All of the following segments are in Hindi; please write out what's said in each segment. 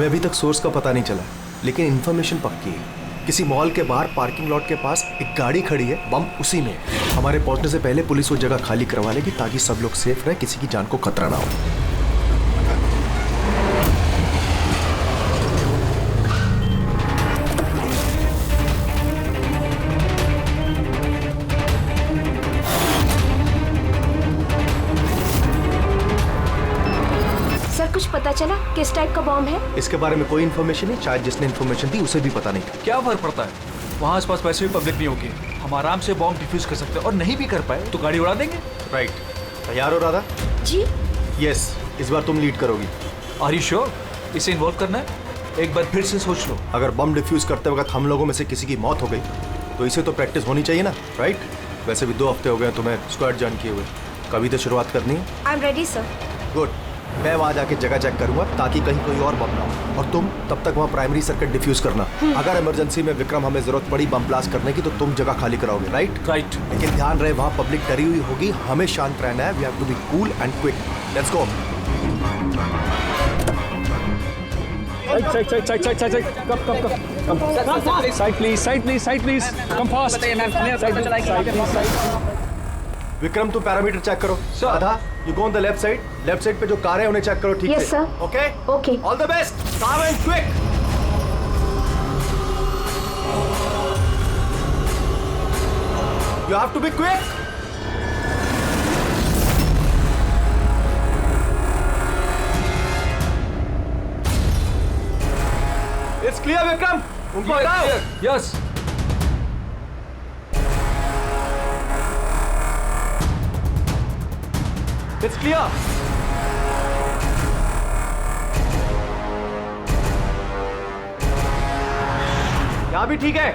हमें अभी तक सोर्स का पता नहीं चला, लेकिन इन्फॉर्मेशन पक्की है। किसी मॉल के बाहर पार्किंग लॉट के पास एक गाड़ी खड़ी है, बम उसी में है। हमारे पहुंचने से पहले पुलिस वो जगह खाली करवा लेगी ताकि सब लोग सेफ रहे, किसी की जान को खतरा ना हो। कुछ पता चला किस टाइप का बॉम्ब है? इसके बारे में कोई इन्फॉर्मेशन नहीं, शायद जिसने इन्फॉर्मेशन दी उसे भी पता नहीं था। क्या फर्क पड़ता है, वहाँ आसपास वैसे भी पब्लिक नहीं होगी, हम आराम से बॉम्ब डिफ्यूज कर सकते हैं। और नहीं भी कर पाए तो गाड़ी उड़ा देंगे। राइट, तैयार हो राधा? जी यस, इस बार तुम लीड करोगी। आर यू श्योर इसे इन्वॉल्व करना है? एक बार फिर से सोच लो। अगर बम डिफ्यूज करते वक्त हम लोगों में से किसी की मौत हो गई तो इसे तो प्रैक्टिस होनी चाहिए ना, राइट? वैसे भी 2 हफ्ते हो गए तुम्हें स्क्वाड ज्वाइन किए हुए, कभी तो शुरुआत करनी है। I am ready sir. Good, मैं वहाँ जाके जगह चेक करूंगा ताकि कहीं कोई और बम ना हो, और तुम तब तक वहाँ प्राइमरी सर्किट डिफ्यूज करना। अगर इमरजेंसी में विक्रम हमें जरूरत पड़ी बम ब्लास्ट करने की तो तुम जगह खाली कराओगे, राइट? राइट। लेकिन ध्यान रहे वहाँ पब्लिक डरी हुई होगी, हमें शांत रहना है। We have to be cool and quick. Let's go. Vikram तुम पैरामीटर चेक करो। Radha, you go on the left side. Left side पे जो कार है उन्हें चेक करो, ठीक है? Yes sir. Okay okay. All the best, calm and quick. You have to be quick. It's clear Vikram, उनको हटाओ। यस। It's clear. यहां भी ठीक है।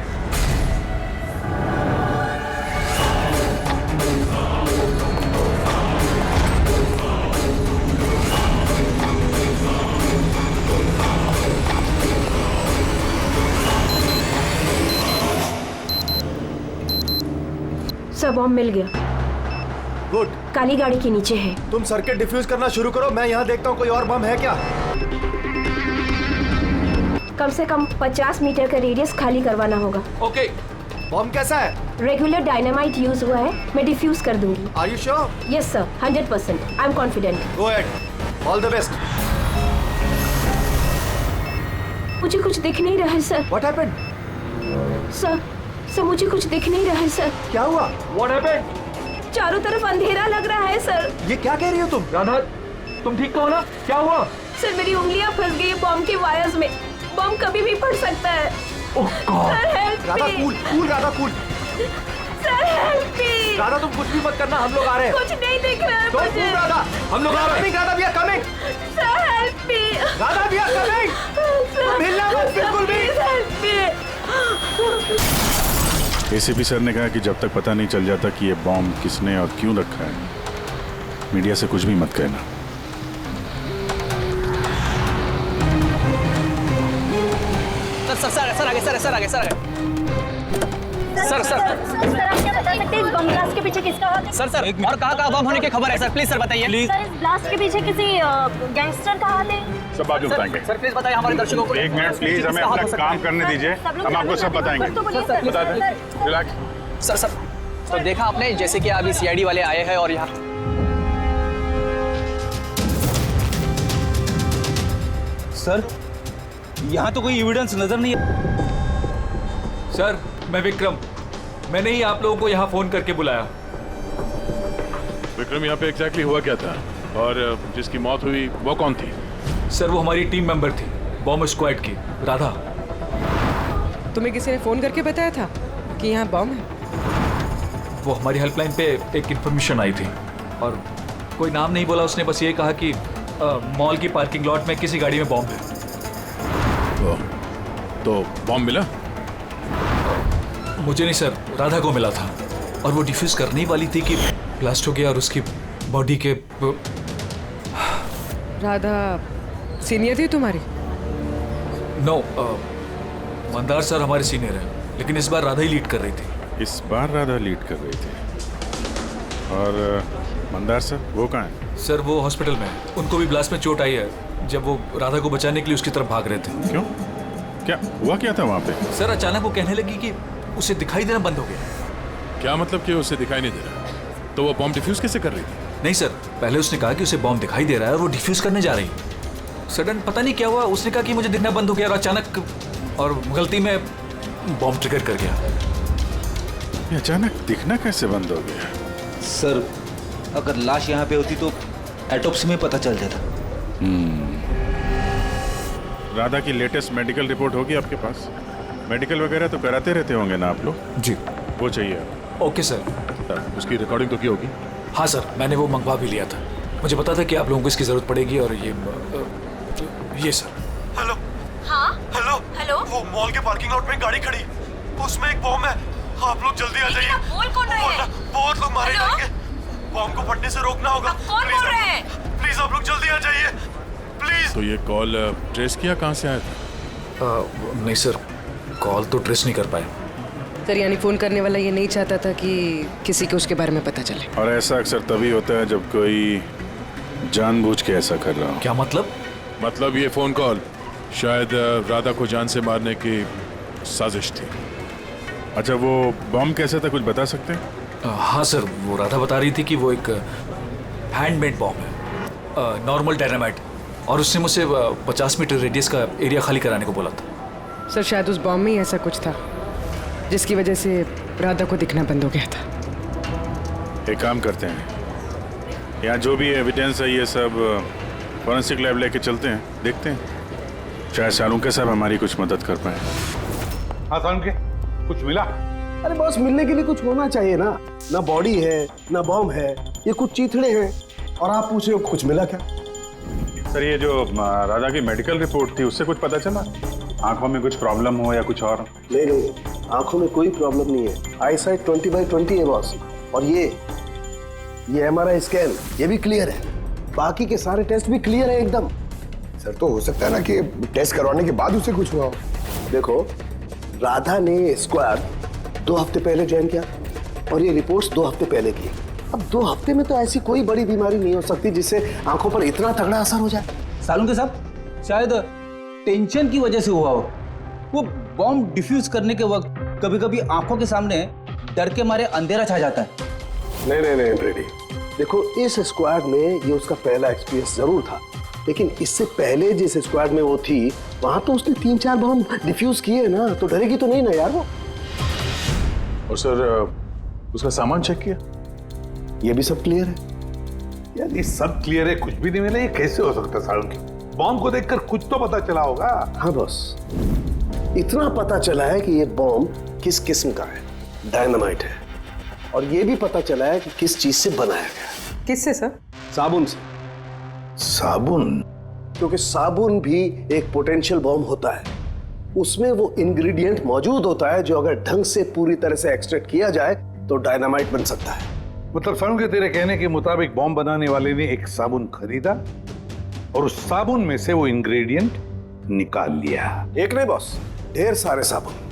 सर बॉम्ब मिल गया। गुड। काली गाड़ी के नीचे है। तुम सर्किट डिफ्यूज करना शुरू करो, मैं यहाँ देखता हूँ कोई और बम है क्या। कम से कम 50 मीटर का रेडियस खाली करवाना होगा। ओके। बम कैसा है? रेगुलर डायनामाइट यूज हुआ है, मैं डिफ्यूज कर दूंगी। Are you sure? Yes sir, 100%। I am confident. Go ahead, all the best. मुझे कुछ दिख नहीं रहा है सर। What happened? सर मुझे कुछ दिख नहीं रहा है सर। क्या हुआ? What happened? चारों तरफ अंधेरा लग रहा है सर। ये क्या कह रही हो तुम? राधा, तुम ठीक तो हो ना? क्या हुआ? सर मेरी उंगलियां फंस गई है बॉम्ब के वायर्स में। बॉम्ब कभी भी फट सकता है। Oh God. Sir help Radha me. Cool, cool Radha cool. Sir help me. Radha तुम कुछ भी मत करना, हम लोग आ रहे हैं। कुछ नहीं दिख रहा है Don't मुझे। move, राधा, हम लोग आ रहे हैं। Radha, we are coming। Sir help me. Radha, we are coming। तुम हिलना मत बिल्कुल भी। Help me. एसीपी सर ने कहा कि जब तक पता नहीं चल जाता कि ये बॉम्ब किसने और क्यों रखा है, मीडिया से कुछ भी मत कहना। सर आगे सर आप क्या बता सकते हैं इस बम ब्लास्ट के पीछे किसका हाथ है? सर और कहाँ बम होने की खबर है सर? प्लीज सर बताइए। प्लीज सर इस ब्लास्ट के पीछे किसी गैंगस्टर का हाथ है? सब बाद में बताएंगे। सर प्लीज बताइए हमारे दर्शकों को। 1 मिनट प्लीज, हमें अपना काम करने दीजिए, हम आपको सब बताएंगे। बता दें, रिलैक्स। सर तो देखा आपने जैसे कि अभी सीआईडी वाले आए हैं और यहाँ सर यहाँ तो कोई एविडेंस नजर नहीं है। सर मैं विक्रम, मैंने ही आप लोगों को यहाँ फोन करके बुलाया। विक्रम, यहाँ पे एग्जैक्टली हुआ क्या था और जिसकी मौत हुई वो कौन थी? सर वो हमारी टीम मेंबर थी, बॉम्ब स्क्वाड की, राधा। तुम्हें किसी ने फोन करके बताया था कि यहाँ बम है? वो हमारी हेल्पलाइन पे एक इन्फॉर्मेशन आई थी और कोई नाम नहीं बोला, उसने बस ये कहा कि मॉल की पार्किंग लॉट में किसी गाड़ी में बॉम्ब है। तो बॉम्ब मिला? मुझे नहीं सर, राधा को मिला था और वो डिफ्यूज करने ही वाली थी कि ब्लास्ट हो गया और उसकी बॉडी के। राधा सीनियर थी तुम्हारी? नो, मंदार सर हमारे सीनियर हैं, लेकिन इस बार राधा ही लीड कर रही थी। इस बार राधा लीड कर रही थी। और मंदार सर वो कहाँ है? सर वो हॉस्पिटल में है, उनको भी ब्लास्ट में चोट आई है, जब वो राधा को बचाने के लिए उसकी तरफ भाग रहे थे। क्यों? क्या हुआ क्या था वहाँ पे? सर अचानक वो कहने लगी कि उसे दिखाई देना बंद हो गया। क्या मतलब कि उसे दिखाई नहीं दे रहा? तो वो बॉम्ब डिफ्यूज कैसे कर रही थी? नहीं सर, पहले उसने कहा कि उसे बॉम्ब दिखाई दे रहा है और वो डिफ्यूज करने जा रही है। सडन पता नहीं क्या हुआ, उसने कहा कि मुझे दिखना बंद हो गया और अचानक और गलती में बॉम्ब ट्रिगर कर गया। ये अचानक दिखना कैसे बंद हो गया? सर अगर लाश यहाँ पे होती तो एटोप्सी में पता चल जाता। राधा की लेटेस्ट मेडिकल रिपोर्ट होगी आपके पास? मेडिकल वगैरह तो कराते रहते होंगे ना आप लोग? जी वो चाहिए। Okay sir. उसकी रिकॉर्डिंग तो की होगी? हाँ सर, मैंने वो मंगवा भी लिया था। मुझे पता था कि आप लोगों को इसकी जरूरत पड़ेगी। और ये सर। हेलो हाँ हेलो हेलो वो मॉल के पार्किंग लॉट में गाड़ी खड़ी, उसमें एक बॉम्ब है। आप लोग जल्दी आ जाइए। आप बोल कौन रहे हैं? बहुत लोग मारे हेलो? जाएंगे। बॉम्ब को फटने से रोकना होगा। आप कौन बोल रहे हैं? प्लीज आप लोग जल्दी आ जाइए प्लीज। तो ये कॉल ट्रेस किया कहाँ से आया था? नहीं सर, कॉल तो ट्रेस नहीं कर पाए। सर यानी फोन करने वाला ये नहीं चाहता था कि किसी को उसके बारे में पता चले। और ऐसा अक्सर तभी होता है जब कोई जानबूझ के ऐसा कर रहा हो। क्या मतलब? मतलब ये फोन कॉल शायद राधा को जान से मारने की साजिश थी। अच्छा, वो बॉम्ब कैसे था, कुछ बता सकते हैं? हाँ सर, वो राधा बता रही थी कि वो एक हैंडमेड बॉम्ब है, नॉर्मल डायनामाइट, और उसने मुझसे 50 मीटर रेडियस का एरिया खाली कराने को बोला था। सर शायद उस बॉम्ब में ही ऐसा कुछ था जिसकी वजह से राधा को दिखना बंद हो गया था। एक काम करते हैं, यहाँ जो भी एविडेंस है ये सब फॉरेंसिक लैब लेके चलते हैं, देखते हैं शायद सालुंके साहब हमारी कुछ मदद कर पाए। हाँ सालुंके, कुछ मिला? अरे बॉस, मिलने के लिए कुछ होना चाहिए ना। ना बॉडी है ना बॉम्ब है, ये कुछ चीथड़े हैं और आप पूछ रहे हो कुछ मिला क्या? सर ये जो राधा की मेडिकल रिपोर्ट थी उससे कुछ पता चला? आंखों में कुछ प्रॉब्लम हो या कुछ और? नहीं, आंखों में कोई प्रॉब्लम नहीं है। आई साइट 20/20 है बॉस। और ये MRI स्कैन ये भी क्लियर है। बाकी के सारे टेस्ट भी क्लियर है एकदम। सर तो हो सकता है ना कि टेस्ट करवाने के बाद उसे कुछ हुआ हो। देखो, राधा ने स्क्वाड 2 हफ्ते पहले ज्वाइन किया और ये रिपोर्ट्स 2 हफ्ते पहले की। अब 2 हफ्ते में तो ऐसी कोई बड़ी बीमारी नहीं हो सकती जिससे आंखों पर इतना तगड़ा असर हो जाए। सालुंके साहब शायद टेंशन की वजह से हुआ हो। वो बॉम्ब डिफ्यूज करने के वक्त कभी कभी आंखों के सामने डर के मारे अंधेरा छा जाता है। नहीं ब्रेडी, देखो इस स्क्वाड में ये उसका पहला एक्सपीरियंस जरूर था, लेकिन इससे पहले जिस स्क्वाड में वो थी वहां तो उसने 3-4 बॉम्ब डिफ्यूज किए ना, तो डरेगी तो नहीं ना यार वो। और सर उसका सामान चेक किया? ये भी सब क्लियर है। यार ये सब क्लियर है, कुछ भी नहीं मिला, ये कैसे हो सकता है सालुंके? बॉम्ब को देखकर कुछ तो पता चला होगा। हाँ बॉस, इतना पता चला है कि ये बॉम्ब किस किस्म का है, डायनामाइट है। और ये भी पता चला है कि किस चीज से बनाया गया। किससे सर? साबुन से। साबुन? क्योंकि साबुन भी एक पोटेंशियल बॉम्ब होता है। उसमें वो इंग्रेडिएंट मौजूद होता है जो अगर ढंग से पूरी तरह से एक्सट्रैक्ट किया जाए तो डायनामाइट बन सकता है। मतलब सालुंके तेरे कहने के मुताबिक बॉम्ब बनाने वाले ने एक साबुन खरीदा और उस साबुन में से वो इंग्रेडिएंट निकाल लिया। एक नहीं बॉस, ढेर सारे साबुन।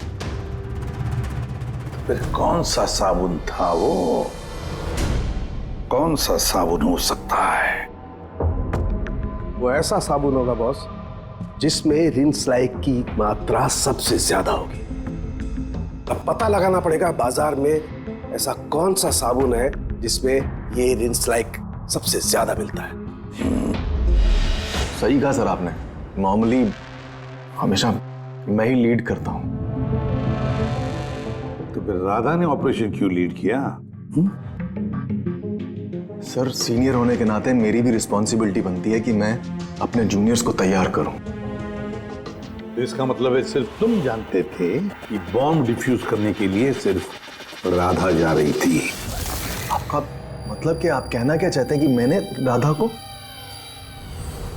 फिर कौन सा साबुन था वो? कौन सा साबुन हो सकता है? वो ऐसा साबुन होगा बॉस जिसमें रिंस लाइक की मात्रा सबसे ज्यादा होगी। अब पता लगाना पड़ेगा बाजार में ऐसा कौन सा साबुन है जिसमें ये रिंस लाइक सबसे ज्यादा मिलता है। सही कहा सर आपने। नॉर्मली हमेशा मैं ही लीड करता हूं। तो फिर राधा ने ऑपरेशन क्यों लीड किया? सर सीनियर होने के नाते मेरी भी रिस्पॉन्सिबिलिटी बनती है कि मैं अपने जूनियर्स को तैयार करूं। तो इसका मतलब है सिर्फ तुम जानते थे कि बॉम्ब डिफ्यूज करने के लिए सिर्फ राधा जा रही थी। आपका मतलब कि आप कहना क्या चाहते हैं कि मैंने राधा को?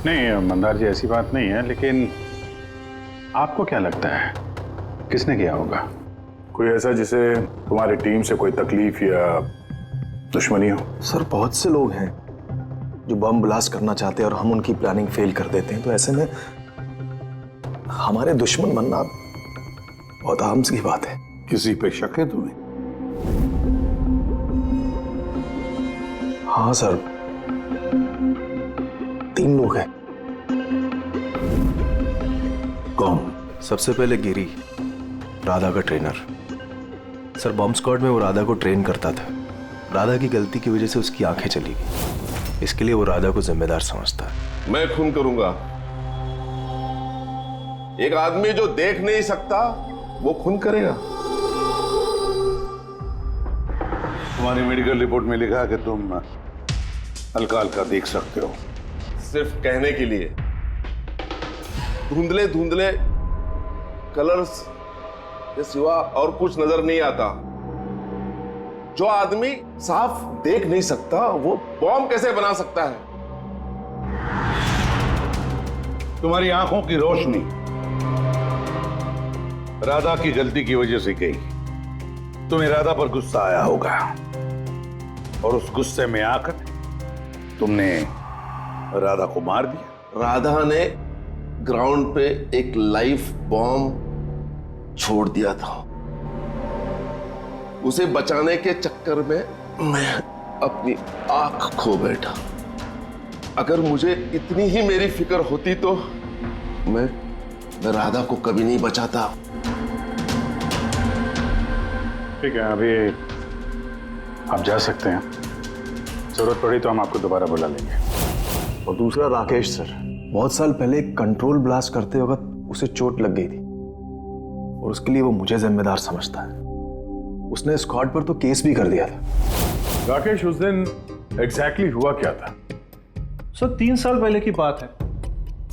नहीं मंदार जी, ऐसी बात नहीं है, लेकिन आपको क्या लगता है किसने किया होगा? कोई ऐसा जिसे तुम्हारी टीम से कोई तकलीफ या दुश्मनी हो? सर बहुत से लोग हैं जो बम ब्लास्ट करना चाहते हैं और हम उनकी प्लानिंग फेल कर देते हैं, तो ऐसे में हमारे दुश्मन बनना बहुत आम सी बात है। किसी पे शक है तुम्हें? हाँ सर, 3 लोग हैं। कौन? सबसे पहले गिरी, राधा का ट्रेनर। सर बॉम्ब स्क्वाड में वो राधा को ट्रेन करता था। राधा की गलती की वजह से उसकी आंखें चली गई, इसके लिए वो राधा को जिम्मेदार समझता है। मैं खून करूंगा। एक आदमी जो देख नहीं सकता वो खून करेगा। तुम्हारी मेडिकल रिपोर्ट में लिखा कि तुम हल्का हल्का देख सकते हो। सिर्फ कहने के लिए। धुंधले धुंधले कलर्स के सिवा और कुछ नजर नहीं आता। जो आदमी साफ देख नहीं सकता वो बॉम्ब कैसे बना सकता है? तुम्हारी आंखों की रोशनी राधा की गलती की वजह से गई। तुम्हें राधा पर गुस्सा आया होगा और उस गुस्से में आकर तुमने राधा को मार दिया। राधा ने ग्राउंड पे एक लाइव बॉम्ब छोड़ दिया था। उसे बचाने के चक्कर में मैं अपनी आंख खो बैठा। अगर मुझे इतनी ही मेरी फिक्र होती तो मैं राधा को कभी नहीं बचाता। ठीक है, अभी आप जा सकते हैं। जरूरत पड़ी तो हम आपको दोबारा बुला लेंगे। और दूसरा राकेश सर, बहुत साल पहले कंट्रोल ब्लास्ट करते वक्त उसे चोट लग गई थी और उसके लिए वो मुझे जिम्मेदार समझता है। उसने स्क्वाड पर तो केस भी कर दिया था। राकेश, उस दिन एग्जैक्टली हुआ क्या था? सर 3 साल पहले की बात है।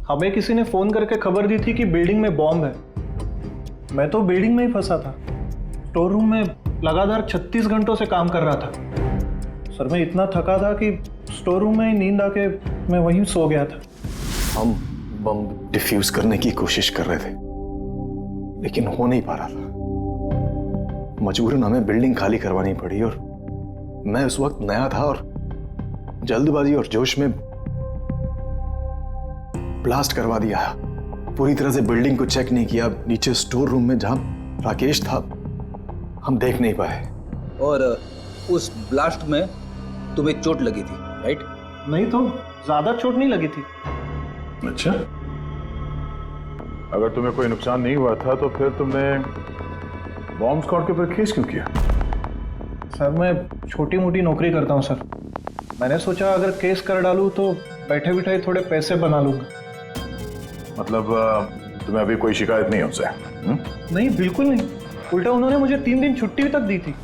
हमें किसी ने फोन करके खबर दी थी कि बिल्डिंग में बॉम्ब है। मैं तो बिल्डिंग में ही फंसा था। स्टोर रूम में लगातार 36 घंटों से काम कर रहा था। सर मैं इतना थका था कि स्टोर रूम में ही नींद आके मैं वहीं सो गया था। हम बम डिफ्यूज करने की कोशिश कर रहे थे लेकिन हो नहीं पा रहा था। मजबूरन हमें बिल्डिंग खाली करवानी पड़ी और मैं उस वक्त नया था और जल्दबाजी और जोश में ब्लास्ट करवा दिया। पूरी तरह से बिल्डिंग को चेक नहीं किया। नीचे स्टोर रूम में जहां राकेश था हम देख नहीं पाए। और उस ब्लास्ट में तुम्हें चोट लगी थी, राइट? नहीं तो ज्यादा चोट नहीं लगी थी। अच्छा, अगर तुम्हें कोई नुकसान नहीं हुआ था तो फिर तुमने बॉम्ब स्क्वाड के ऊपर केस क्यों किया? सर मैं छोटी मोटी नौकरी करता हूँ सर। मैंने सोचा अगर केस कर डालूं तो बैठे बिठाए थोड़े पैसे बना लूंगा। मतलब तुम्हें अभी कोई शिकायत नहीं उनसे? नहीं, बिल्कुल नहीं। उल्टा उन्होंने मुझे 3 दिन छुट्टी तक दी थी।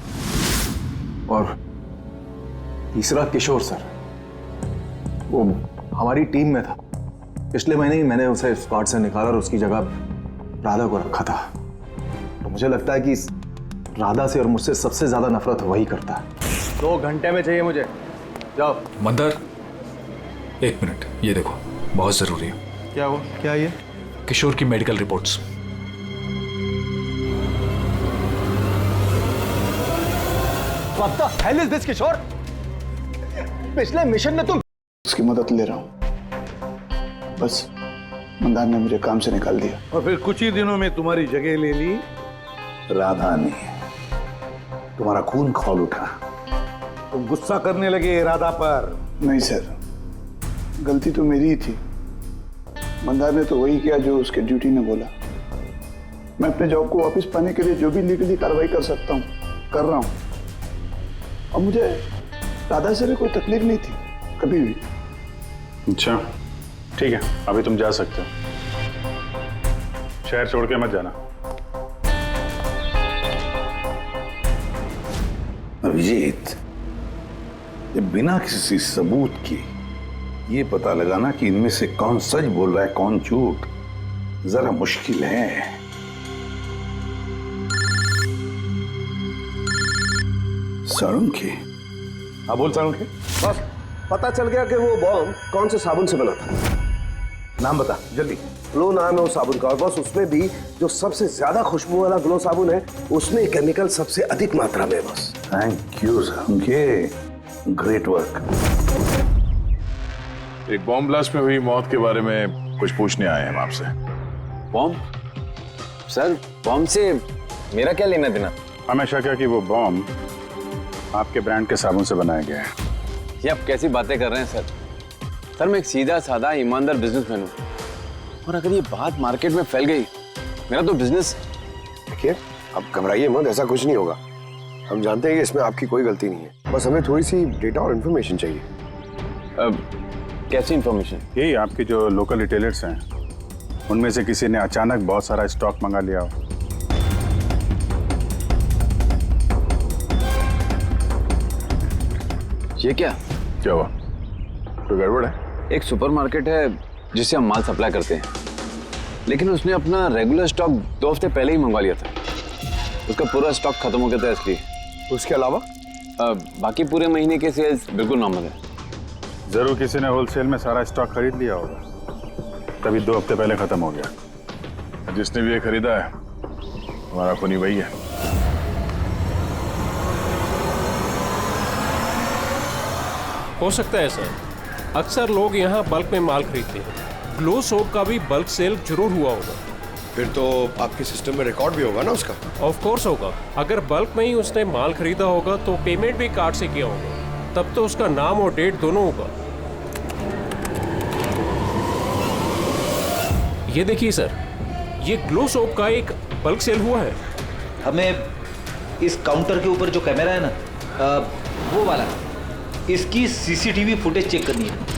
और तीसरा किशोर सर, वो हमारी टीम में था। पिछले महीने ही मैंने उसे स्क्वाड से निकाला और उसकी जगह राधा को रखा था। तो मुझे लगता है कि राधा से और मुझसे सबसे ज्यादा नफरत वही करता है। 2 घंटे में चाहिए मुझे। जाओ। मंदर, 1 मिनट, ये देखो, बहुत जरूरी है। क्या हुआ? क्या ये? किशोर की medical reports. What the hell is this, किशोर? पिछले मिशन में तुम उसकी मदद ले रहा हूं। बस मंदार ने मुझे काम से निकाल दिया। और फिर कुछ ही दिनों में तुम्हारी जगह ले ली राधा ने। तुम्हारा खून खौल उठा। तुम गुस्सा करने लगे राधा पर। नहीं सर, गलती तो मेरी ही थी। मंदार ने तो वही किया जो उसके ड्यूटी ने बोला। मैं अपने जॉब को वापस पाने के लिए जो भी लीगली कार्रवाई कर सकता हूँ कर रहा हूँ। और मुझे राधा से भी कोई तकलीफ नहीं थी कभी भी। अच्छा, ठीक है, अभी तुम जा सकते हो। शहर छोड़ के मत जाना। अभिजीत, ये बिना किसी सबूत के ये पता लगाना कि इनमें से कौन सच बोल रहा है कौन झूठ, जरा मुश्किल है। साळुंखे। हाँ बोल साळुंखे। बस पता चल गया कि वो बॉम्ब कौन से साबुन से बना था। नाम बता जल्दी। ग्लो नाम है वो साबुन का, और बस उसमें भी जो सबसे ज्यादा खुशबू वाला ग्लो साबुन है उसमें केमिकल सबसे अधिक मात्रा में है। बस। Thank you Salunkhe, great work. एक बॉम्ब ब्लास्ट में हुई मौत के बारे में कुछ पूछने आए हैं हम आपसे। बॉम्ब? सर बॉम्ब से मेरा क्या लेना देना? हमेशा क्या कि वो बॉम्ब आपके ब्रांड के साबुन से बनाया गया है। ये आप कैसी बातें कर रहे हैं सर? सर मैं एक सीधा साधा ईमानदार बिजनेसमैन हूँ। और अगर ये बात मार्केट में फैल गई, मेरा तो बिजनेस। देखिए, आप घबराइए मत, ऐसा कुछ नहीं होगा। हम जानते हैं कि इसमें आपकी कोई गलती नहीं है, बस हमें थोड़ी सी डेटा और इन्फॉर्मेशन चाहिए। कैसी इन्फॉर्मेशन? यही आपके जो लोकल रिटेलर्स हैं, उनमें से किसी ने अचानक बहुत सारा स्टॉक मंगा लिया हो। ये क्या हुआ? कोई गड़बड़ है? एक सुपरमार्केट है जिससे हम माल सप्लाई करते हैं, लेकिन उसने अपना रेगुलर स्टॉक 2 हफ्ते पहले ही मंगवा लिया था। उसका पूरा स्टॉक खत्म हो गया था, इसलिए। उसके अलावा बाकी पूरे महीने के सेल्स बिल्कुल नॉर्मल है। जरूर किसी ने होलसेल में सारा स्टॉक खरीद लिया होगा, तभी 2 हफ्ते पहले खत्म हो गया। जिसने भी ये खरीदा है, हमारा खूनी वही है। हो सकता है सर, अक्सर लोग यहाँ बल्क में माल खरीदते हैं। ग्लो सोप का भी बल्क सेल जरूर हुआ होगा। फिर तो आपके सिस्टम में रिकॉर्ड भी होगा ना उसका? ऑफ कोर्स होगा। अगर बल्क में ही उसने माल खरीदा होगा तो पेमेंट भी कार्ड से किया होगा, तब तो उसका नाम और डेट दोनों होगा। ये देखिए सर, ये ग्लो सोप का एक बल्क सेल हुआ है। हमें इस काउंटर के ऊपर जो कैमरा है ना, वो वाला, इसकी सीसीटीवी फुटेज चेक करनी है।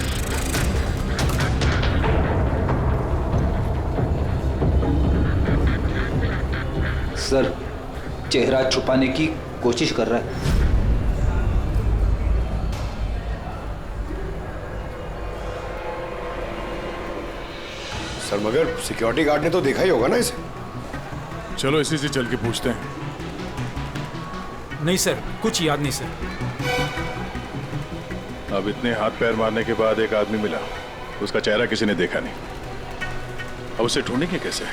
सर, चेहरा छुपाने की कोशिश कर रहा है। सर, मगर सिक्योरिटी गार्ड ने तो देखा ही होगा ना इसे। चलो इसी से चल के पूछते हैं। नहीं सर, कुछ याद नहीं सर। अब इतने हाथ पैर मारने के बाद एक आदमी मिला, उसका चेहरा किसी ने देखा नहीं। अब उसे ढूंढेंगे कैसे?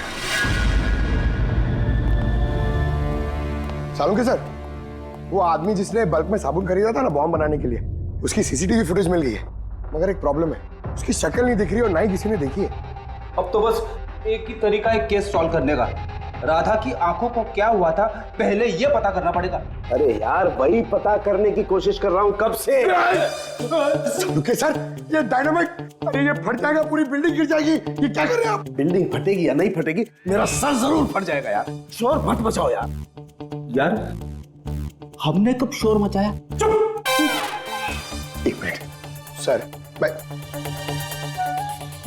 सालुंके सर, वो आदमी जिसने बल्क में साबुन खरीदा था ना बॉम्ब बनाने के लिए, उसकी सीसीटीवी फुटेज मिल गई है। मगर एक प्रॉब्लम है, उसकी शक्ल नहीं दिख रही और ना ही किसी ने देखी है। अब तो बस एक ही तरीका है केस सॉल्व करने का। राधा की आंखों को क्या हुआ था, पहले ये पता करना पड़ेगा। अरे यार, वही पता करने की कोशिश कर रहा हूँ कब से। सालुंके सर, ये डायनामाइट, अरे ये फट जाएगा, पूरी बिल्डिंग गिर जाएगी। ये क्या कर रहे हैं आप? बिल्डिंग फटेगी या नहीं फटेगी, मेरा सर जरूर फट जाएगा यार। शोर मत मचाओ यार। यार, हमने कब शोर मचाया? चुप! एक मिनट सर, मैं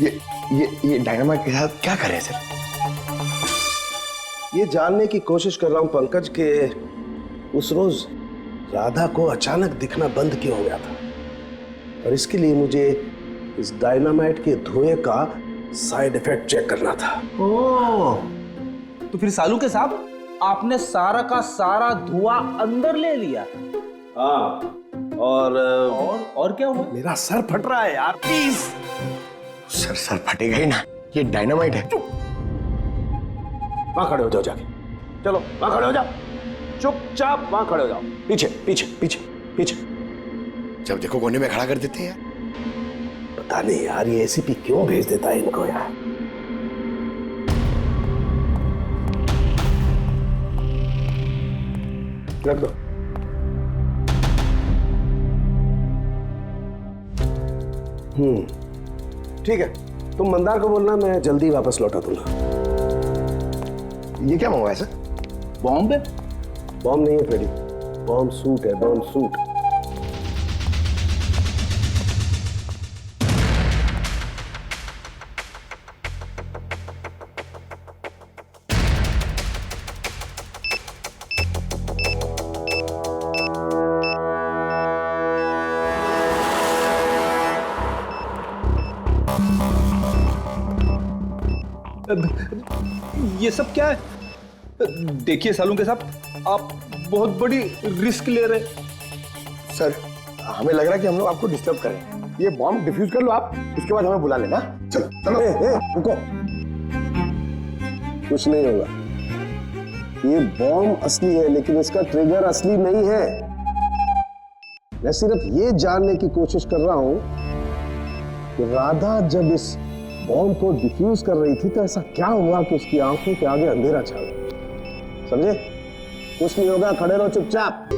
ये डायनामाइट के साथ क्या कर रहे हैं सर? ये जानने की कोशिश कर रहा हूं पंकज के उस रोज राधा को अचानक दिखना बंद क्यों हो गया था, और इसके लिए मुझे इस डायनामाइट के धुएं का साइड इफेक्ट चेक करना था। ओह, तो फिर सालुंके साहब, आपने सारा का सारा धुआं अंदर ले लिया? हाँ, और क्या हुआ? मेरा सर फट रहा है यार, प्लीज। सर फटेगा ही ना, ये डायनामाइट है। वहां खड़े हो जाओ जाके, चलो वहां खड़े हो जाओ, चुपचाप वहां खड़े हो जाओ। पीछे पीछे पीछे पीछे, जब देखो कोने में खड़ा कर देते हैं यार। पता नहीं यार, ये एसीपी क्यों भेज देता है इनको यार। रख दो। ठीक है, तुम मंदार को बोलना, मैं जल्दी वापस लौटा दूंगा। ये क्या मंगवाया सर? बॉम्ब है? बॉम्ब नहीं है फ्रेडी, बॉम्ब सूट है, बॉम्ब सूट। ये सब क्या है? देखिए सालुंके साहब, आप बहुत बड़ी रिस्क ले रहे हैं। सर, हमें लग रहा है कि हम लोग आपको डिस्टर्ब कर रहे हैं। ये बॉम्ब डिफ्यूज कर लो आप, उसके बाद हमें बुला लेना। चलो चलो, रुको, कुछ नहीं होगा। ये बॉम्ब असली है, लेकिन इसका ट्रिगर असली नहीं है। मैं सिर्फ ये जानने की कोशिश कर रहा हूं कि राधा जब इस बॉम्ब को डिफ्यूज कर रही थी तो ऐसा क्या हुआ कि उसकी आंखों के आगे अंधेरा छा गया। समझे? कुछ नहीं होगा, खड़े रहो चुपचाप।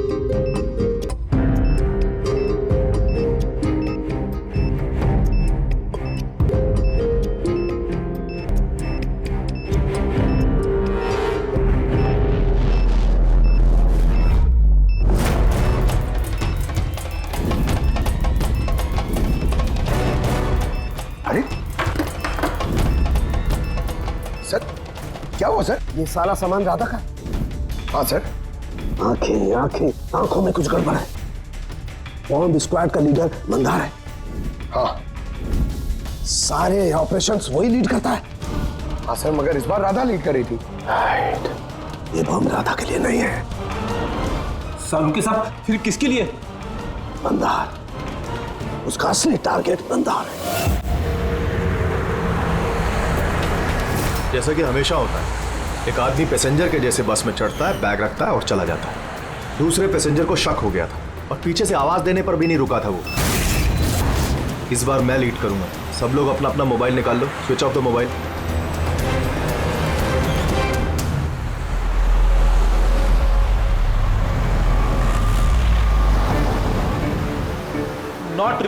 ये सारा सामान राधा का? हाँ सर। आंखें आंखें आंखों में कुछ गड़बड़ है। बॉम्ब स्क्वाड का लीडर मंदार है। हाँ, सारे ऑपरेशंस वही लीड करता है। हाँ सर, मगर इस बार राधा लीड कर रही थी। राइट, ये बॉम्ब राधा के लिए नहीं है। सर उनके साथ फिर किसके लिए? मंदार, उसका असली टारगेट मंदार है। जैसा कि हमेशा होता है, एक आदमी पैसेंजर के जैसे बस में चढ़ता है, बैग रखता है और चला जाता है। दूसरे पैसेंजर को शक हो गया था और पीछे से आवाज देने पर भी नहीं रुका था वो। इस बार मैं लीड करूंगा। सब लोग अपना अपना मोबाइल निकाल लो, switch off the mobile. Not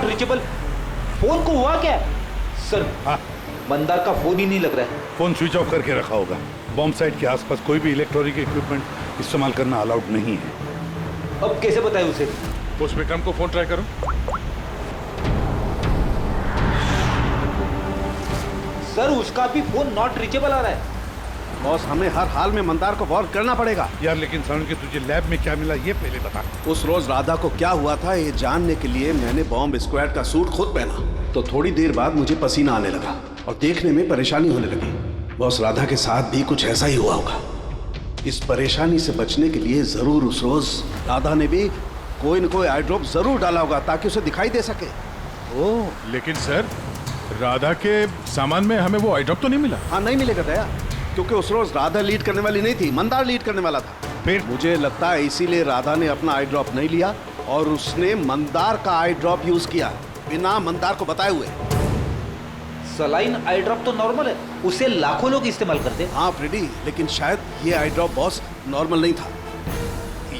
reachable. Phone को हुआ क्या सर? हाँ, मंदार का फोन ही नहीं लग रहा है। फोन स्विच ऑफ करके रखा होगा। बॉम्ब साइट के आसपास कोई भी इलेक्ट्रॉनिक इक्विपमेंट इस्तेमाल करना अलाउड नहीं है। अब कैसे बताए उसे? उस विक्रम को फोन ट्राई करो। सर उसका भी फोन नॉट रीचेबल आ रहा है। बॉस, हमें हर हाल में मंदार को वॉर्न करना पड़ेगा। यार लेकिन साउंड के तुझे लैब में क्या मिला ये पहले बता। उस रोज राधा को क्या हुआ था ये जानने के लिए मैंने बॉम्ब स्क्वाड का सूट खुद पहना, तो थोड़ी देर बाद मुझे पसीना आने लगा और देखने में परेशानी होने लगी। बॉस, राधा के साथ भी कुछ ऐसा ही हुआ होगा। इस परेशानी से बचने के लिए जरूर उस रोज राधा ने भी कोई न कोई आई ड्रॉप जरूर डाला होगा ताकि उसे दिखाई दे सके। ओह, लेकिन सर राधा के सामान में हमें वो आई ड्रॉप तो नहीं मिला। हाँ, नहीं मिलेगा दया, क्योंकि उस रोज राधा लीड करने वाली नहीं थी, मंदार लीड करने वाला था। फिर मुझे लगता है इसीलिए राधा ने अपना आई ड्रॉप नहीं लिया और उसने मंदार का आई ड्रॉप यूज किया बिना मंदार को बताए हुए। सलाइन आई ड्रॉप तो नॉर्मल है, उसे लाखों लोग इस्तेमाल करते हैं। हाँ फ्रेडी, लेकिन शायद ये आई ड्रॉप बॉस नॉर्मल नहीं था।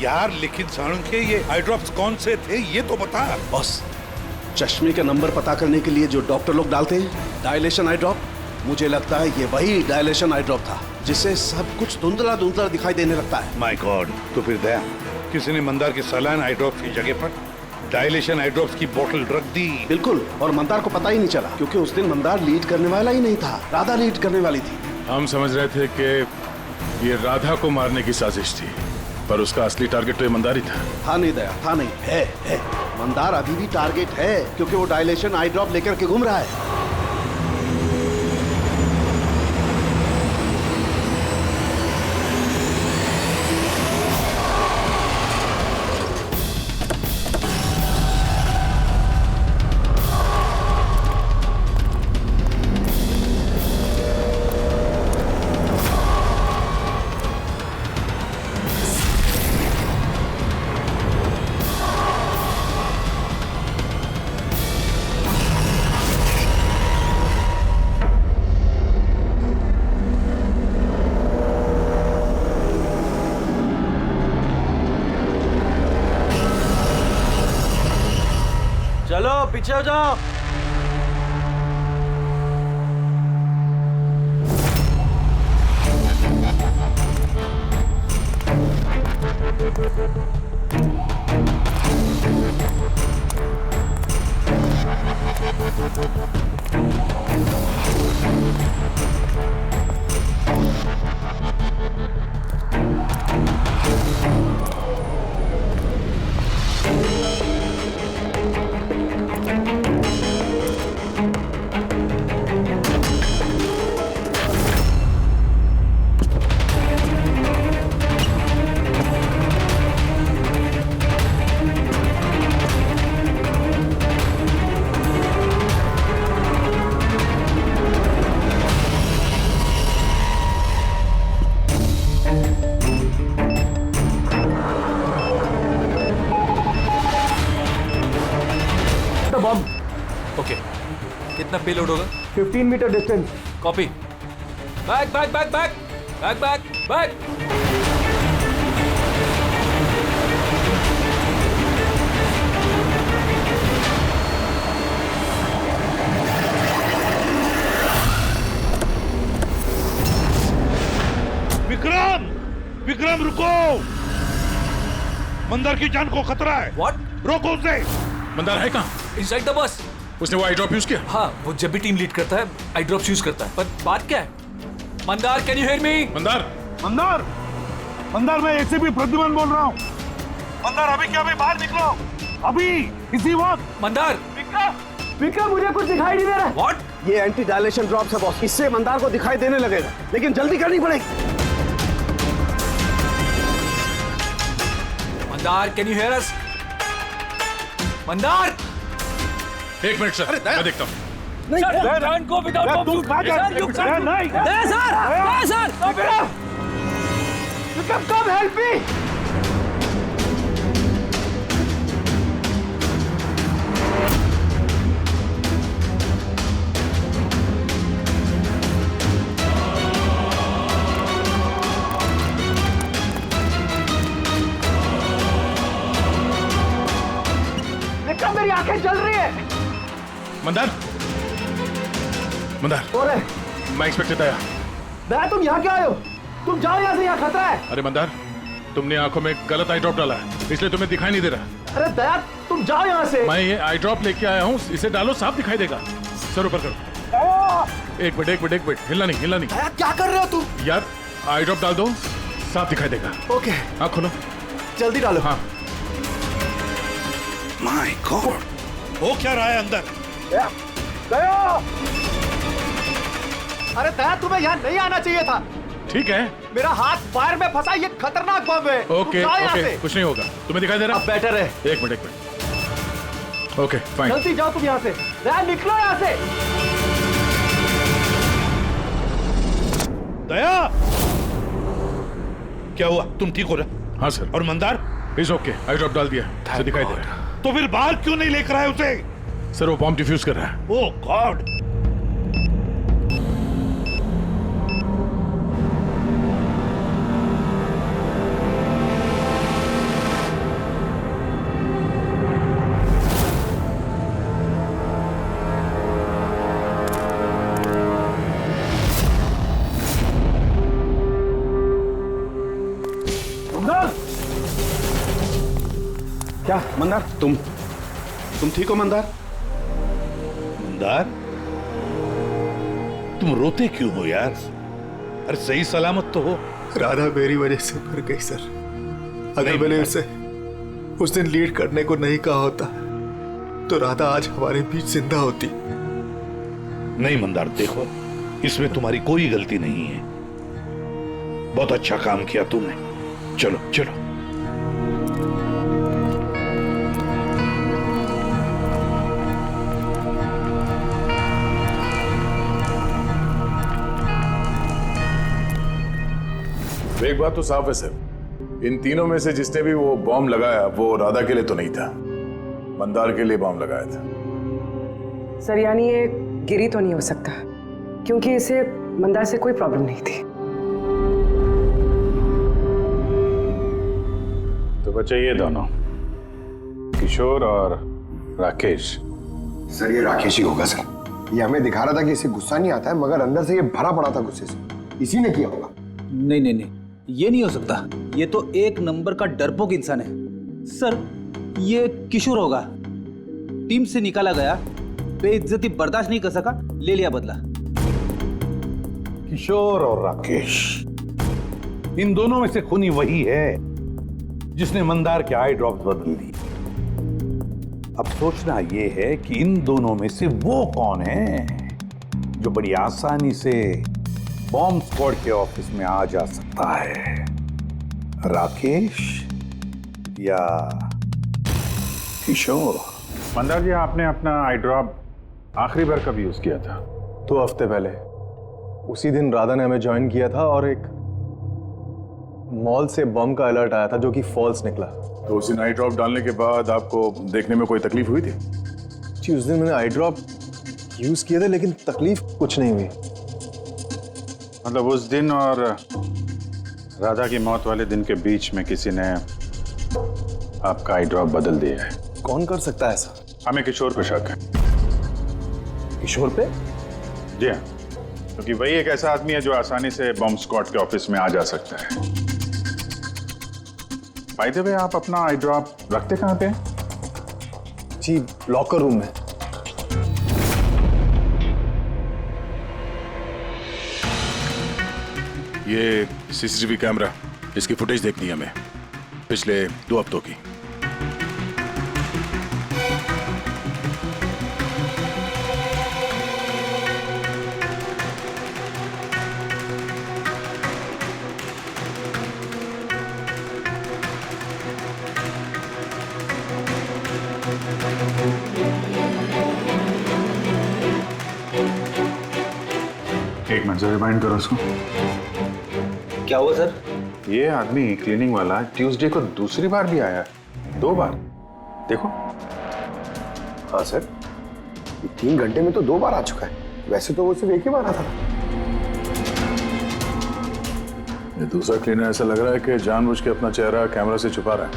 यार लेकिन साउंड के ये आई ड्रॉप्स कौन से थे ये तो बता। बॉस, चश्मे का नंबर पता करने के लिए जो डॉक्टर लोग डालते हैं, डायलेशन आई ड्रॉप, मुझे लगता है ये वही डायलेशन आई ड्रॉप था जिससे सब कुछ धुंधला धुंधला दिखाई देने लगता है। माय गॉड, तो फिर दया किसी ने मंदार के सलाइन आई ड्रॉप की जगह पर डायलेशन आई ड्रॉप्स की बोतल रख दी। बिल्कुल, और मंदार को पता ही नहीं चला क्योंकि उस दिन मंदार लीड करने वाला ही नहीं था, राधा लीड करने वाली थी। हम समझ रहे थे कि ये राधा को मारने की साजिश थी, पर उसका असली टारगेट तो ईमानदार ही था। था नहीं दया, था नहीं, है। मंदार अभी भी टारगेट है क्योंकि वो डायलेशन आई ड्रॉप लेकर के घूम रहा है। चलो पीछे हो जाओ। ओके, कितना पेलोड होगा? 15 metre distance. Copy. Back back back back back back back. Vikram रुको, मंदार की जान को खतरा है। व्हाट? रोको उसे। मंदार है कहाँ? Inside the bus. उसने वो आई ड्रॉप यूज किया? हाँ, वो जब भी टीम लीड करता है आई ड्रॉप्स यूज करता है, पर बात क्या है? Mandar, can you hear me? Mandar, Mandar, Mandar, मैं एसीपी प्रद्युमन बोल रहा हूँ। मंदार, अभी क्या, अभी बाहर निकलो, अभी इसी वक्त। मंदार, विक्रम, मुझे कुछ दिखाई नहीं दे रहा। व्हाट? ये एंटी डायलेशन ड्रॉप्स है बॉस, इससे मंदार को दिखाई देने लगेगा, लेकिन जल्दी करनी पड़ेगी। Mandar, can you here us? Mandar, 1 minute sir, मैं देखता हूँ। नहीं, don't go without bomb. Vikram, come help me. Vikram, मेरी आंखें जल रही है। मंदार, मंदार, और मैं इंस्पेक्टर दया। दया, तुम यहाँ क्यों आए हो? तुम जाओ यहाँ से, यहाँ खतरा है। अरे मंदार, तुमने आंखों में गलत आई ड्रॉप डाला है, इसलिए तुम्हें दिखाई नहीं दे रहा। अरे दया, तुम जाओ यहाँ से। मैं ये आई ड्रॉप लेके आया हूँ, इसे डालो, साफ दिखाई देगा। सर ऊपर करो। एक मिनट, हिलना नहीं। दया, क्या कर रहे हो तुम? यार, आई ड्रॉप डाल दो, साफ दिखाई देगा। ओके, हाँ खोलो, जल्दी डालो। हाँ। माय गॉड, वो क्या रहा है अंदर? दया! अरे दया, तुम्हें यहाँ नहीं आना चाहिए था। ठीक है, मेरा हाथ फायर में फंसा, ये खतरनाक बम है। ओके, कुछ नहीं होगा, तुम्हें दिखाई दे रहा? अब बेटर है। एक मिनट। Okay, fine. जल्दी जाओ तुम यहाँ से। दया, निकलो यहाँ से। दया, क्या हुआ? तुम ठीक हो रहे? हाँ सर। और Mandar? Is okay, I drop डाल दिया, इसे दिखाई दे रहा। तो फिर बाहर क्यों नहीं लेकर आए उसे? सर, वो बॉम्ब डिफ्यूज कर रहा है। Oh God. क्या मंदार, तुम ठीक हो मंदार? मंदार, तुम रोते क्यों हो यार? अरे सही सलामत तो हो। राधा मेरी वजह से मर गई सर। अगर मैंने उसे उस दिन लीड करने को नहीं कहा होता तो राधा आज हमारे बीच जिंदा होती। नहीं मंदार, देखो, इसमें तुम्हारी कोई गलती नहीं है। बहुत अच्छा काम किया तुमने। चलो चलो। एक बात तो साफ है सर, इन तीनों में से जिसने भी वो बॉम्ब लगाया वो राधा के लिए तो नहीं था, मंदार के लिए बॉम्ब लगाया था। सर, यानी ये गिरी तो नहीं हो सकता, क्योंकि इसे मंदार से कोई प्रॉब्लम नहीं थी। तो बच्चे ये दोनों, किशोर और राकेश। सर, ये राकेश ही होगा सर। ये हमें दिखा रहा था कि इसे गुस्सा नहीं आता है, मगर अंदर से ये भरा पड़ा था गुस्से से। इसी ने किया होगा। नहीं, ये नहीं हो सकता। ये तो एक नंबर का डरपोक इंसान है। सर, ये किशोर होगा। टीम से निकाला गया, बेइज्जती बर्दाश्त नहीं कर सका, ले लिया बदला। किशोर और राकेश, इन दोनों में से खूनी वही है जिसने मंदार के आई ड्रॉप्स बदल दी। अब सोचना यह है कि इन दोनों में से वो कौन है जो बड़ी आसानी से बॉम्ब स्क्वाड के ऑफिस में आ जा सकता है, राकेश या किशोर? मंदार जी, आपने अपना आई ड्रॉप आखिरी बार कब यूज किया था? 2 हफ्ते पहले। उसी दिन राधा ने हमें ज्वाइन किया था और एक मॉल से बम का अलर्ट आया था जो कि फॉल्स निकला। तो उसी आई ड्रॉप डालने के बाद आपको देखने में कोई तकलीफ हुई थी? जी, उस दिन मैंने आई ड्रॉप यूज किए थे, लेकिन तकलीफ कुछ नहीं हुई। मतलब उस दिन और राधा की मौत वाले दिन के बीच में किसी ने आपका आई ड्रॉप बदल दिया है। कौन कर सकता है ऐसा? हमें किशोर पे शक है। किशोर पे? जी हाँ, क्योंकि वही एक ऐसा आदमी है जो आसानी से बॉम्ब स्क्वाड के ऑफिस में आ जा सकता है। बाय द वे, आप अपना आई ड्रॉप रखते कहाँ पे? जी, लॉकर रूम में। ये सीसीटीवी कैमरा, इसकी फुटेज देखनी है हमें पिछले 2 हफ्तों की। एक मिनट जरा रिमाइंड करो उसको। क्या हुआ सर? ये आदमी क्लीनिंग वाला ट्यूसडे को दूसरी बार भी आया है, 2 बार। देखो। हाँ सर, 3 घंटे में तो 2 बार आ चुका है। वैसे तो वो सिर्फ एक ही बार आता था। ये दूसरा क्लीनर ऐसा लग रहा है कि जानबूझ के अपना चेहरा कैमरा से छुपा रहा है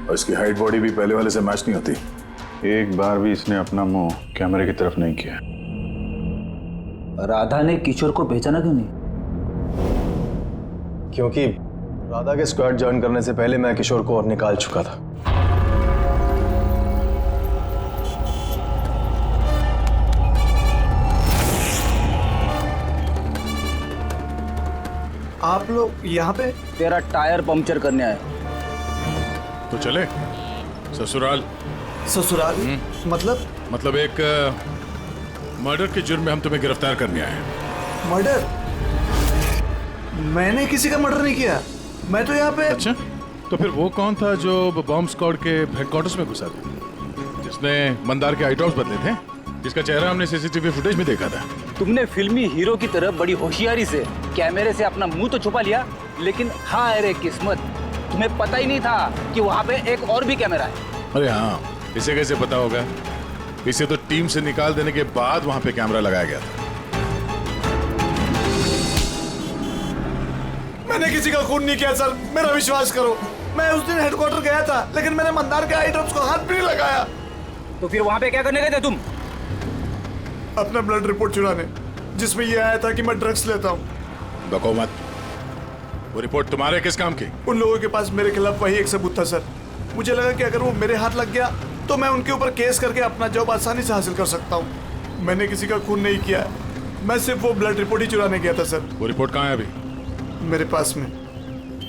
और इसकी हाइट बॉडी भी पहले वाले से मैच नहीं होती। एक बार भी इसने अपना मुंह कैमरे की तरफ नहीं किया। राधा ने किशोर को पहचाना क्यों नहीं? क्योंकि राधा के स्क्वाड ज्वाइन करने से पहले मैं किशोर को और निकाल चुका था। आप लोग यहाँ पे? तेरा टायर पंक्चर करने आए। तो चले ससुराल। ससुराल? मतलब एक मर्डर के जुर्म में हम तुम्हें गिरफ्तार करने आए हैं। मर्डर? मैंने किसी का मर्डर नहीं किया। मैं तो यहाँ पे। अच्छा, तो फिर वो कौन था जो बॉम्ब स्क्वाड के हेडक्वार्टर्स में घुसा था, जिसने मंदार के आई ड्रॉप्स बदले थे, जिसका चेहरा हमने सीसीटीवी फुटेज में देखा था? तुमने फिल्मी हीरो की तरह बड़ी होशियारी से कैमरे से अपना मुंह तो छुपा लिया, लेकिन हाय रे किस्मत, तुम्हें पता ही नहीं था कि वहाँ पे एक और भी कैमरा है। अरे हाँ, इसे कैसे पता होगा? इसे तो टीम से निकाल देने के बाद वहां पे कैमरा लगाया गया था। मैंने किसी का खून नहीं किया सर, मेरा विश्वास करो। मैं उस दिन हेडक्वार्टर गया था, लेकिन मैंने मंदार के आई ड्रॉप्स को हाथ भी नहीं लगाया। तो फिर वहां पे क्या करने गए थे तुम? अपना ब्लड रिपोर्ट चुराने, जिसमें यह आया था कि मैं ड्रग्स लेता हूँ। बको मत। वो रिपोर्ट तुम्हारे किस काम की? उन लोगों के पास मेरे खिलाफ वही एक सबूत था सर। मुझे लगा कि अगर वो मेरे हाथ लग गया तो मैं उनके ऊपर केस करके अपना जॉब आसानी से हासिल कर सकता हूँ। मैंने किसी का खून नहीं किया, मैं सिर्फ वो ब्लड रिपोर्ट ही चुराने गया था सर। वो रिपोर्ट कहाँ है अभी? मेरे पास में,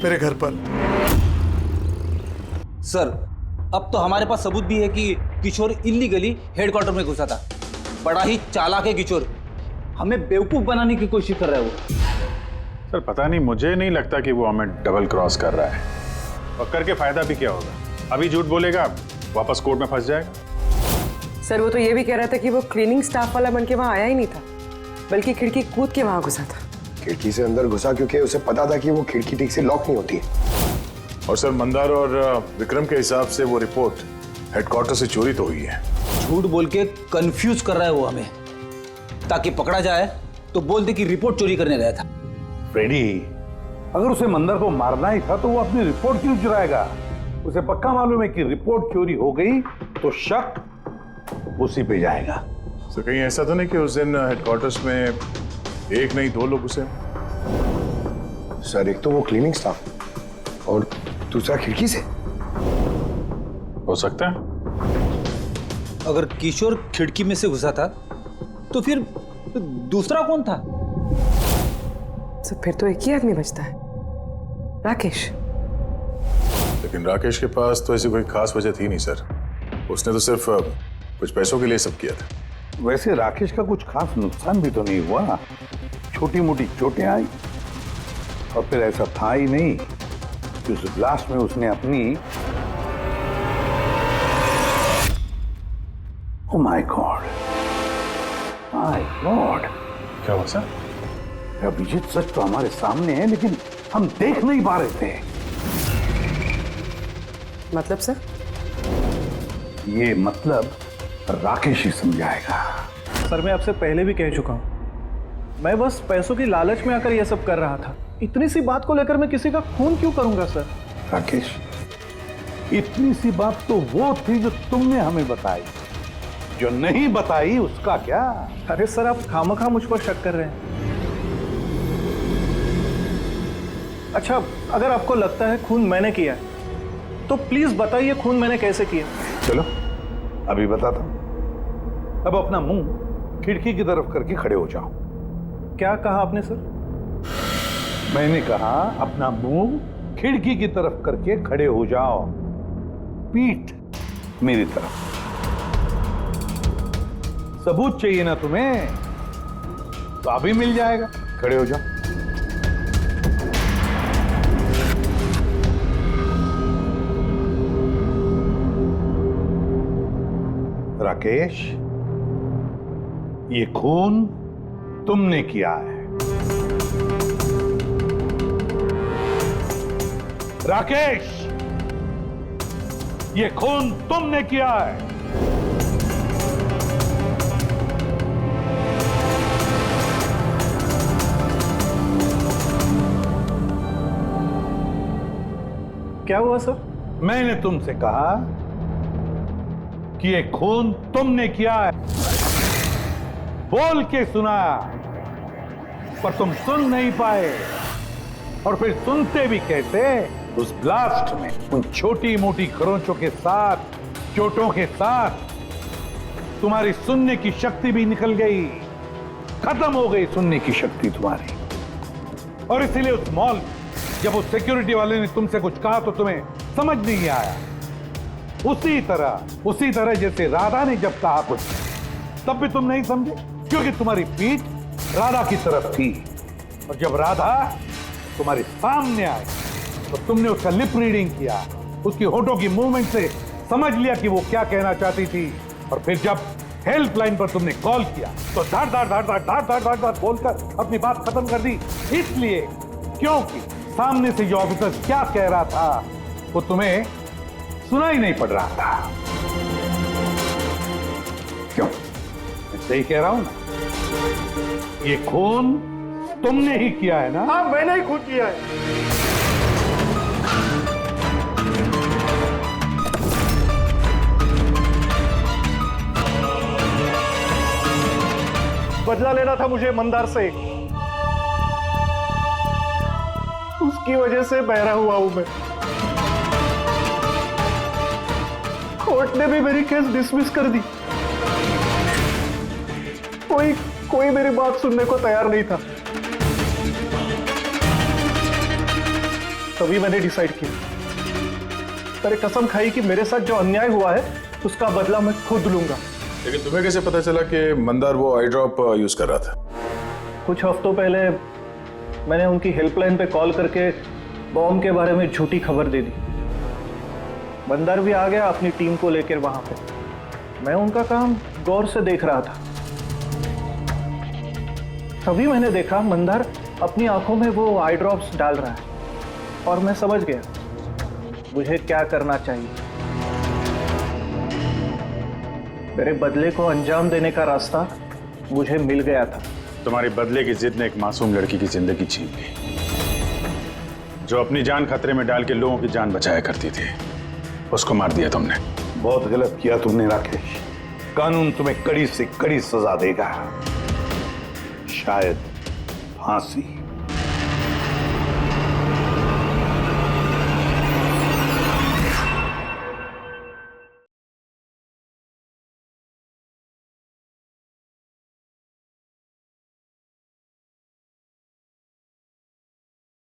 मेरे घर पर। सर, अब तो हमारे पास सबूत भी है कि किशोर इल्लीगली हेडक्वार्टर में घुसा था। बड़ा ही चालाक है किशोर, हमें बेवकूफ बनाने की कोशिश कर रहा है वो। सर पता नहीं, मुझे नहीं लगता कि वो हमें डबल क्रॉस कर रहा है। और करके फायदा भी क्या होगा? अभी झूठ बोलेगा, वापस कोर्ट में फंस जाएगा। सर वो तो ये भी कह रहा था कि वो क्लीनिंग स्टाफ वाला बन के वहाँ आया ही नहीं था, बल्कि खिड़की कूद के वहाँ घुसा था। खिड़की से अंदर घुसा क्योंकि उसे पता था कि वो खिड़की ठीक से लॉक नहीं होती है। और सर मंदार और विक्रम के हिसाब से वो रिपोर्ट हेडक्वार्टर से चोरी तो हुई है। झूठ बोल के कंफ्यूज कर रहा है वो हमें, ताकि पकड़ा जाए तो बोल दे कि रिपोर्ट चोरी करने गया था। फ्रेडी, अगर उसे मंदर को मारना ही था तो वो अपनी रिपोर्ट क्यों चुराएगा? उसे पक्का मालूम है कि रिपोर्ट चोरी हो गई तो शक उसी पे जाएगा। तो कहीं ऐसा तो नहीं कि उस दिन हेडक्वार्टर्स में एक नहीं 2 लोग उसे? सर एक तो वो क्लीनिंग स्टाफ और दूसरा खिड़की से। हो सकता है। अगर किशोर खिड़की में से घुसा था तो फिर दूसरा कौन था? तो फिर तो एक ही आदमी बचता है, राकेश। लेकिन राकेश के पास तो ऐसी कोई खास वजह थी नहीं सर। उसने तो सिर्फ कुछ पैसों के लिए सब किया था। वैसे राकेश का कुछ खास नुकसान भी तो नहीं हुआ। छोटी मोटी चोटें आई और फिर ऐसा था ही नहीं कि उस ब्लास्ट में उसने अपनी oh my God, my God, क्या हुआ सर? अभिजीत, सच तो हमारे सामने है लेकिन हम देख नहीं पा रहे थे। मतलब सर? ये मतलब राकेश ही समझाएगा। सर मैं आपसे पहले भी कह चुका हूँ, मैं बस पैसों की लालच में आकर यह सब कर रहा था। इतनी सी बात को लेकर मैं किसी का खून क्यों करूंगा सर? राकेश, इतनी सी बात तो वो थी जो तुमने हमें बताई, जो नहीं बताई उसका क्या? अरे सर आप खामखा मुझ पर शक कर रहे हैं। अच्छा, अगर आपको लगता है खून मैंने किया है तो प्लीज बताइए खून मैंने कैसे किया। चलो अभी बताता हूं। अब अपना मुंह खिड़की की तरफ करके खड़े हो जाओ। क्या कहा आपने सर? मैंने कहा अपना मुंह खिड़की की तरफ करके खड़े हो जाओ, पीठ मेरी तरफ। सबूत चाहिए ना तुम्हें, तो अभी मिल जाएगा। खड़े हो जाओ। राकेश, ये खून तुमने किया है। राकेश, ये खून तुमने किया है। क्या हुआ सर? मैंने तुमसे कहा कि ये खून तुमने किया है, बोल के सुनाया, पर तुम सुन नहीं पाए। और फिर सुनते भी कैसे? उस ब्लास्ट में उन छोटी मोटी खरोंचों के साथ, चोटों के साथ तुम्हारी सुनने की शक्ति भी निकल गई, खत्म हो गई सुनने की शक्ति तुम्हारी। और इसीलिए उस मॉल जब उस सिक्योरिटी वाले ने तुमसे कुछ कहा तो तुम्हें समझ नहीं आया। उसी तरह जैसे राधा ने जब कहा कुछ, तब भी तुम नहीं समझे, क्योंकि तुम्हारी पीठ राधा की तरफ थी। और जब राधा तुम्हारे सामने आई तो तुमने उसका लिप रीडिंग किया, उसकी होठों की मूवमेंट से समझ लिया कि वो क्या कहना चाहती थी। और फिर जब हेल्पलाइन पर तुमने कॉल किया तो धाड़ धाड़ धाड़ धाड़ धाड़ धाड़ धाड़ धाड़ बोलकर अपनी बात खत्म कर दी। इसलिए क्योंकि सामने से जो ऑफिसर क्या कह रहा था वो तुम्हें सुनाई नहीं पड़ रहा था। क्यों? मैं सही कह रहा हूं ना? ये खून तुमने ही किया है ना? हाँ, मैंने ही खून किया है। बदला लेना था मुझे मंदार से, उसकी वजह से बहरा हुआ हूं मैं। कोर्ट ने भी मेरी केस डिसमिस कर दी। कोई मेरी बात सुनने को तैयार नहीं था। तभी मैंने डिसाइड किया, मैंने कसम खाई कि मेरे साथ जो अन्याय हुआ है उसका बदला मैं खुद लूंगा। लेकिन तुम्हें कैसे पता चला कि मंदार वो आई ड्रॉप यूज कर रहा था? कुछ हफ्तों पहले मैंने उनकी हेल्पलाइन पे कॉल करके बॉम्ब के बारे में झूठी खबर दे दी। मंदार भी आ गया अपनी टीम को लेकर वहां पे। मैं उनका काम गौर से देख रहा था। तभी मैंने देखा मंदार अपनी आंखों में वो आई ड्रॉप्स डाल रहा है और मैं समझ गया मुझे क्या करना चाहिए। मेरे बदले को अंजाम देने का रास्ता मुझे मिल गया था। तुम्हारी बदले की जिद ने एक मासूम लड़की की जिंदगी छीन ली, जो अपनी जान खतरे में डाल के लोगों की जान बचाया करती थी। उसको मार दिया तुमने। बहुत गलत किया तुमने राकेश। कानून तुम्हें कड़ी से कड़ी सजा देगा, शायद फांसी।